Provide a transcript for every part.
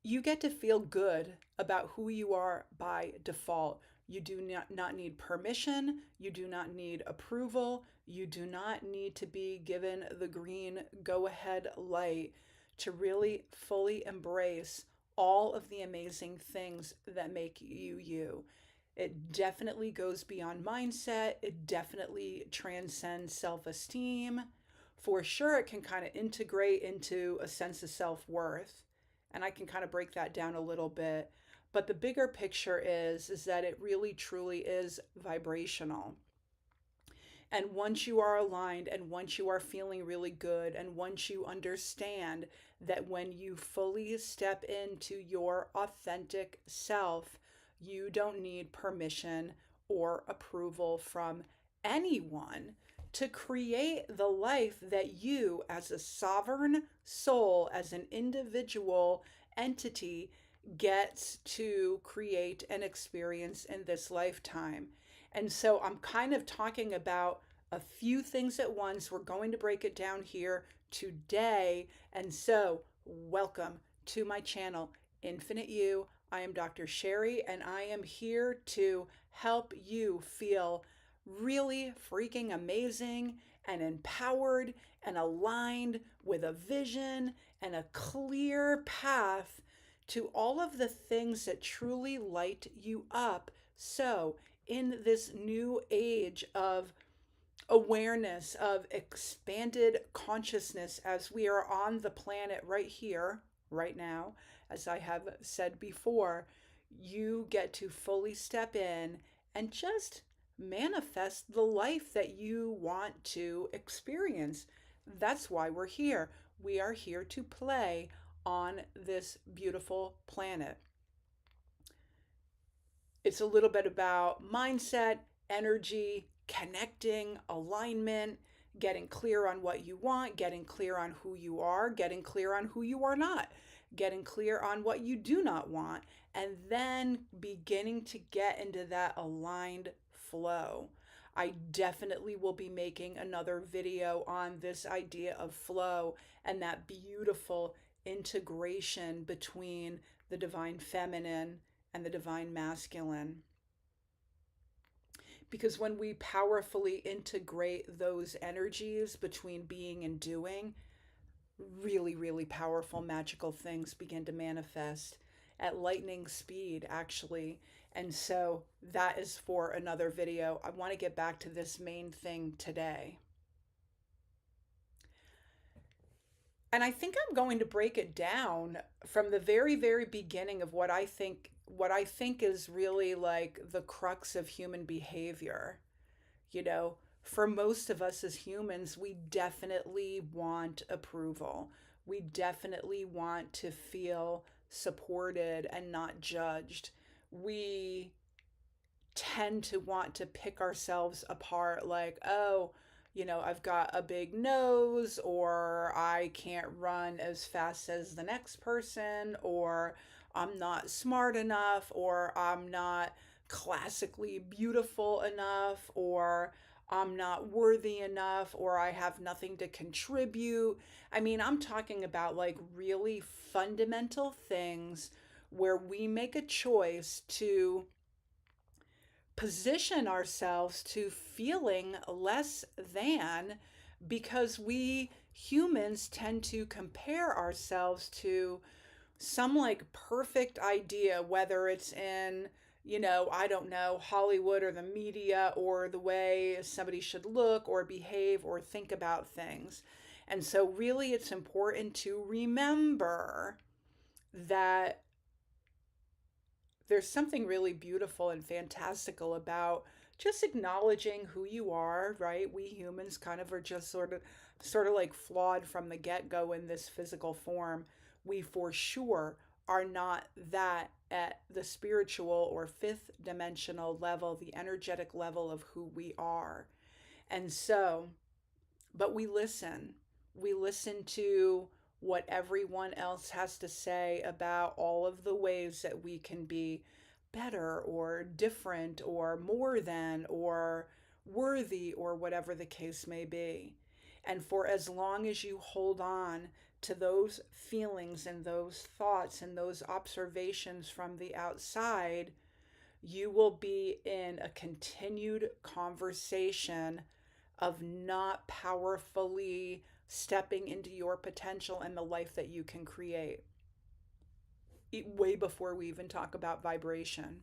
you get to feel good about who you are by default. You do not need permission. You do not need approval. You do not need to be given the green go ahead light to really fully embrace all of the amazing things that make you you. It definitely goes beyond mindset. It definitely transcends self esteem. For sure, it can kind of integrate into a sense of self worth. And I can kind of break that down a little bit. But the bigger picture is that it really truly is vibrational. And once you are aligned and once you are feeling really good and once you understand that when you fully step into your authentic self, you don't need permission or approval from anyone to create the life that you, as a sovereign soul, as an individual entity, gets to create and experience in this lifetime. And so I'm kind of talking about a few things at once. We're going to break it down here today. And so, welcome to my channel, Infinite You. I am Dr. Sheri, and I am here to help you feel really freaking amazing and empowered and aligned with a vision and a clear path to all of the things that truly light you up. So, in this new age of awareness, of expanded consciousness, as we are on the planet right here, right now, as I have said before, you get to fully step in and just manifest the life that you want to experience. That's why we're here. We are here to play on this beautiful planet. It's a little bit about mindset, energy, connecting, alignment, getting clear on what you want, getting clear on who you are, getting clear on who you are not, getting clear on what you do not want, and then beginning to get into that aligned flow. I definitely will be making another video on this idea of flow and that beautiful integration between the divine feminine and the divine masculine. Because when we powerfully integrate those energies between being and doing, really, really powerful, magical things begin to manifest at lightning speed, actually. And so that is for another video. I want to get back to this main thing today. And I think I'm going to break it down from the very, very beginning of what I think is really like the crux of human behavior. You know, for most of us as humans, we definitely want approval. We definitely want to feel supported and not judged. We tend to want to pick ourselves apart, like, oh, I've got a big nose, or I can't run as fast as the next person, or I'm not smart enough, or I'm not classically beautiful enough, or I'm not worthy enough, or I have nothing to contribute. I mean, I'm talking about like really fundamental things where we make a choice to position ourselves to feeling less than, because we humans tend to compare ourselves to some like perfect idea, whether it's in, I don't know, Hollywood or the media, or the way somebody should look or behave or think about things. And so, really, it's important to remember that there's something really beautiful and fantastical about just acknowledging who you are, right? We humans kind of are just sort of like flawed from the get-go in this physical form. We for sure are not that at the spiritual or fifth dimensional level, the energetic level of who we are. And so, but we listen. We listen to what everyone else has to say about all of the ways that we can be better or different or more than or worthy or whatever the case may be. And for as long as you hold on to those feelings and those thoughts and those observations from the outside, you will be in a continued conversation of not powerfully stepping into your potential and the life that you can create, way before we even talk about vibration.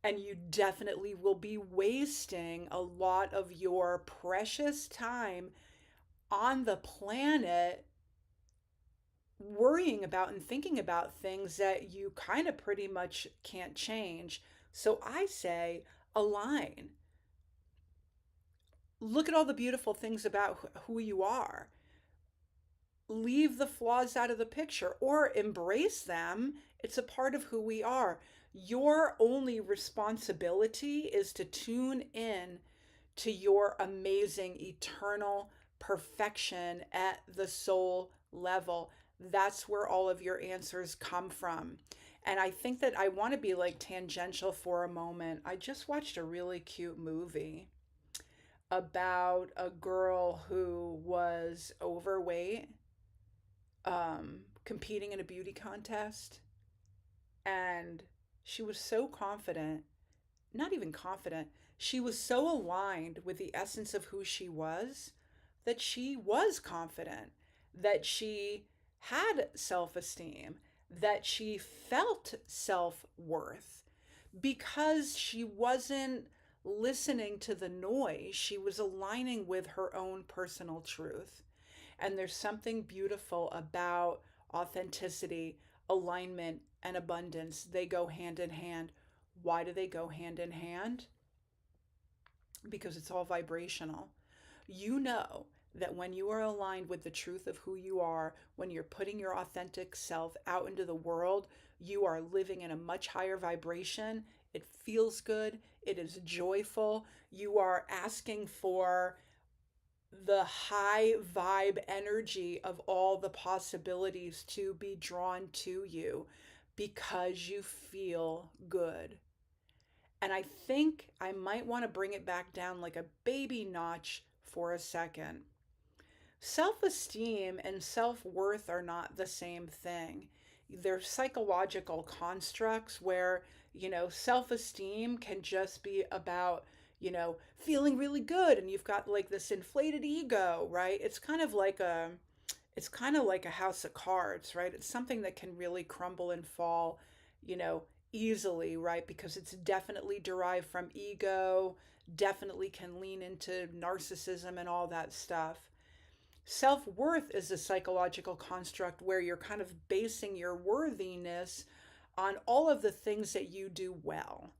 And you definitely will be wasting a lot of your precious time on the planet worrying about and thinking about things that you kind of pretty much can't change. So I say align. Look at all the beautiful things about who you are. Leave the flaws out of the picture or embrace them. It's a part of who we are. Your only responsibility is to tune in to your amazing eternal perfection at the soul level. That's where all of your answers come from. And I think that I want to be like tangential for a moment. I just watched a really cute movie about a girl who was overweight, competing in a beauty contest. And she was so confident, not even confident, she was so aligned with the essence of who she was that she was confident, that she had self esteem, that she felt self worth because she wasn't listening to the noise. She was aligning with her own personal truth. And there's something beautiful about authenticity, alignment, and abundance. They go hand in hand. Why do they go hand in hand? Because it's all vibrational. You know that when you are aligned with the truth of who you are, when you're putting your authentic self out into the world, you are living in a much higher vibration. It feels good. It is joyful. You are asking for the high vibe energy of all the possibilities to be drawn to you because you feel good. And I think I might want to bring it back down like a baby notch for a second. Self esteem and self worth are not the same thing. They're psychological constructs where, self esteem can just be about, feeling really good and you've got like this inflated ego, right? It's kind of like a house of cards, right? It's something that can really crumble and fall, you know, easily, right? Because it's definitely derived from ego, definitely can lean into narcissism and all that stuff. Self worth is a psychological construct where you're kind of basing your worthiness on all of the things that you do well.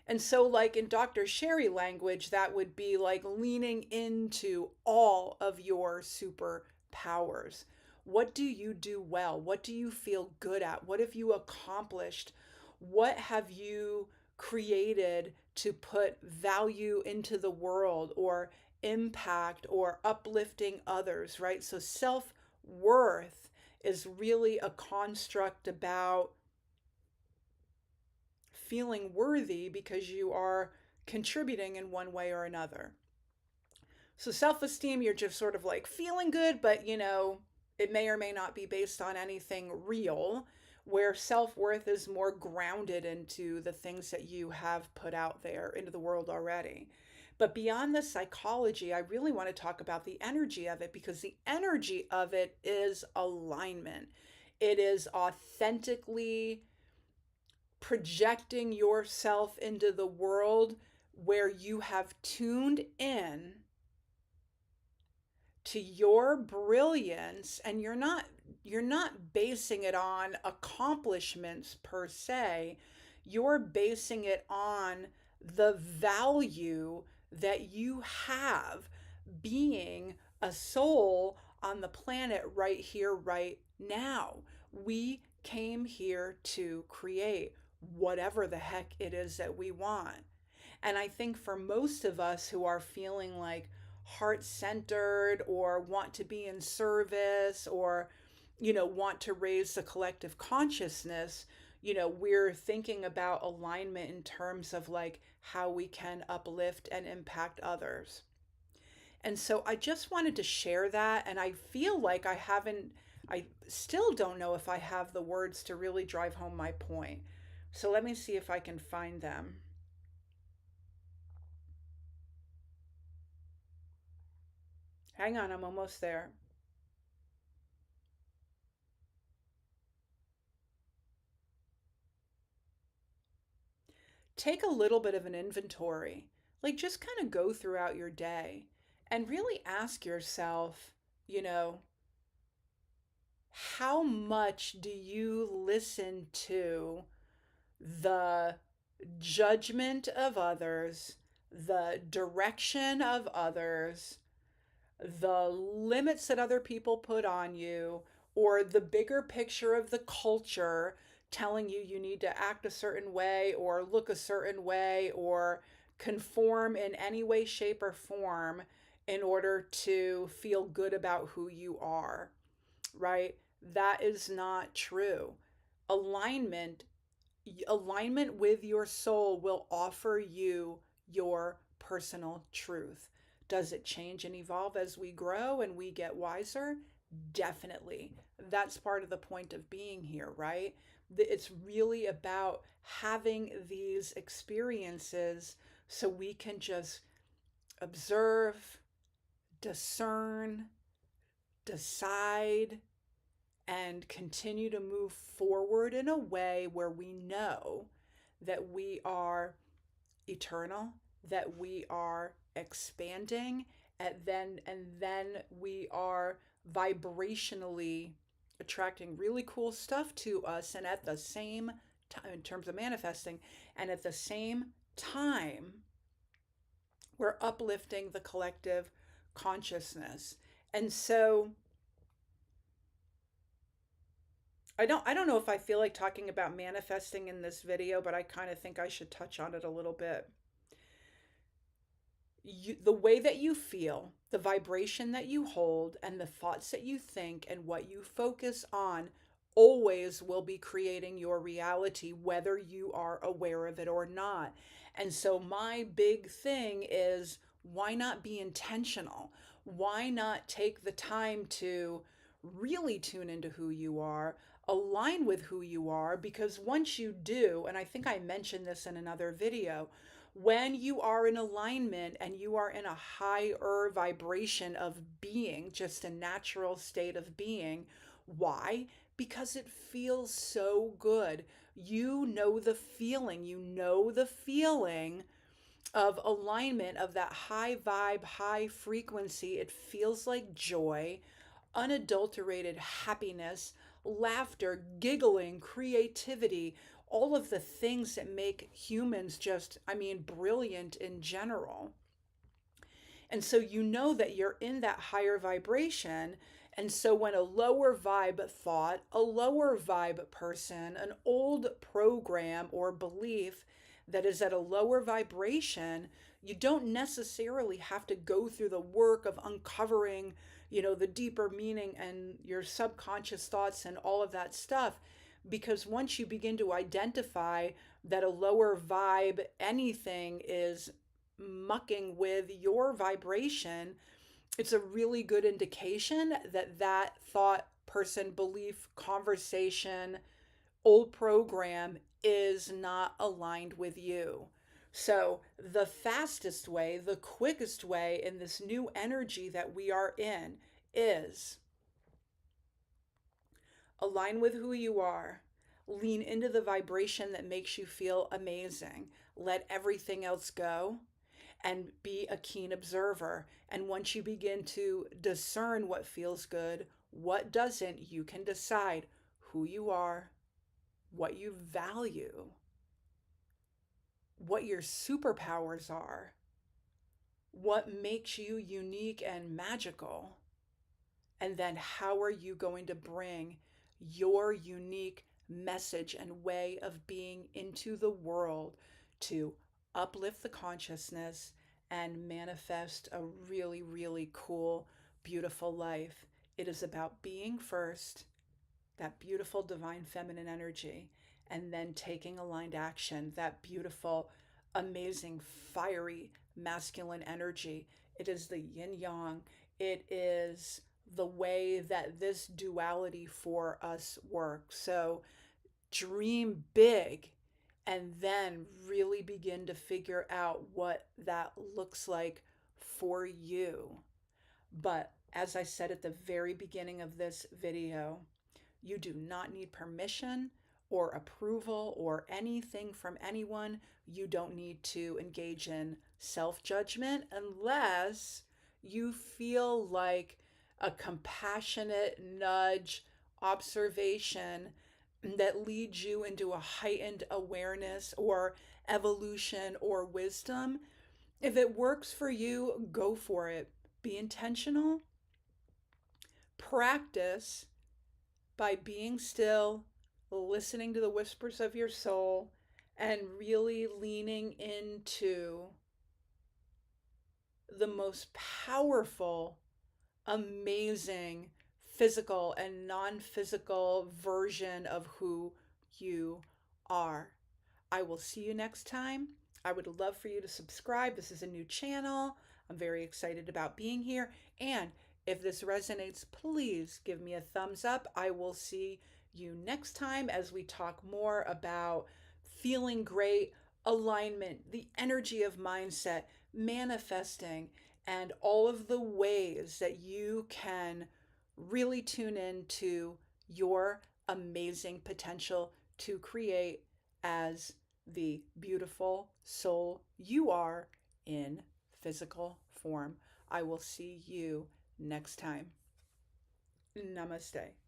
And so, like in Dr. Sheri language, that would be like leaning into all of your superpowers. What do you do well? What do you feel good at? What have you accomplished? What have you created to put value into the world or impact or uplifting others, right? So, self worth is really a construct about feeling worthy because you are contributing in one way or another. So self-esteem, you're just sort of like feeling good, but it may or may not be based on anything real, where self-worth is more grounded into the things that you have put out there into the world already. But beyond the psychology, I really want to talk about the energy of it because the energy of it is alignment. It is authentically projecting yourself into the world where you have tuned in to your brilliance, and you're not basing it on accomplishments per se. You're basing it on the value that you have being a soul on the planet right here right now. We came here to create whatever the heck it is that we want. And I think for most of us who are feeling like heart centered or want to be in service or, want to raise the collective consciousness, we're thinking about alignment in terms of like how we can uplift and impact others. And so I just wanted to share that. And I feel like I still don't know if I have the words to really drive home my point. So let me see if I can find them. Hang on, I'm almost there. Take a little bit of an inventory. Like just kind of go throughout your day and really ask yourself, you know, how much do you listen to the judgment of others, the direction of others, the limits that other people put on you, or the bigger picture of the culture telling you you need to act a certain way or look a certain way or conform in any way, shape, or form in order to feel good about who you are, right? That is not true. Alignment alignment with your soul will offer you your personal truth. Does it change and evolve as we grow and we get wiser? Definitely. That's part of the point of being here, right? It's really about having these experiences so we can just observe, discern, decide, and continue to move forward in a way where we know that we are eternal, that we are expanding, and then we are vibrationally attracting really cool stuff to us, and at the same time, in terms of manifesting, and at the same time we're uplifting the collective consciousness. And so I don't know if I feel like talking about manifesting in this video, but I kind of think I should touch on it a little bit. The way that you feel, the vibration that you hold, and the thoughts that you think and what you focus on always will be creating your reality, whether you are aware of it or not. And so, my big thing is why not be intentional? Why not take the time to really tune into who you are, align with who you are? Because once you do, and I think I mentioned this in another video, when you are in alignment and you are in a higher vibration of being, just a natural state of being. Why? Because it feels so good. You know the feeling of alignment, of that high vibe, high frequency. It feels like joy, unadulterated happiness, laughter, giggling, creativity, all of the things that make humans just, I mean, brilliant in general. And so you know that you're in that higher vibration. And so when a lower vibe thought, a lower vibe person, an old program or belief that is at a lower vibration, you don't necessarily have to go through the work of uncovering, the deeper meaning and your subconscious thoughts and all of that stuff. Because once you begin to identify that a lower vibe anything is mucking with your vibration, it's a really good indication that that thought, person, belief, conversation, old program is not aligned with you. So, the fastest way, the quickest way in this new energy that we are in is align with who you are. Lean into the vibration that makes you feel amazing. Let everything else go and be a keen observer. And once you begin to discern what feels good, what doesn't, you can decide who you are, what you value, what your superpowers are, what makes you unique and magical. And then how are you going to bring your unique message and way of being into the world to uplift the consciousness and manifest a really, really cool, beautiful life? It is about being first, that beautiful divine feminine energy, and then taking aligned action, that beautiful, amazing, fiery masculine energy. It is the yin yang. It is the way that this duality for us works. So dream big and then really begin to figure out what that looks like for you. But as I said at the very beginning of this video, you do not need permission or approval or anything from anyone. You don't need to engage in self judgment unless you feel like a compassionate nudge, observation that leads you into a heightened awareness or evolution or wisdom. If it works for you, go for it. Be intentional, practice by being still, listening to the whispers of your soul, and really leaning into the most powerful, amazing physical and non physical version of who you are. I will see you next time. I would love for you to subscribe. This is a new channel. I'm very excited about being here. And if this resonates, please give me a thumbs up. I will see you next time as we talk more about feeling great, alignment, the energy of mindset, manifesting, and all of the ways that you can really tune into your amazing potential to create as the beautiful soul you are in physical form. I will see you next time. Namaste.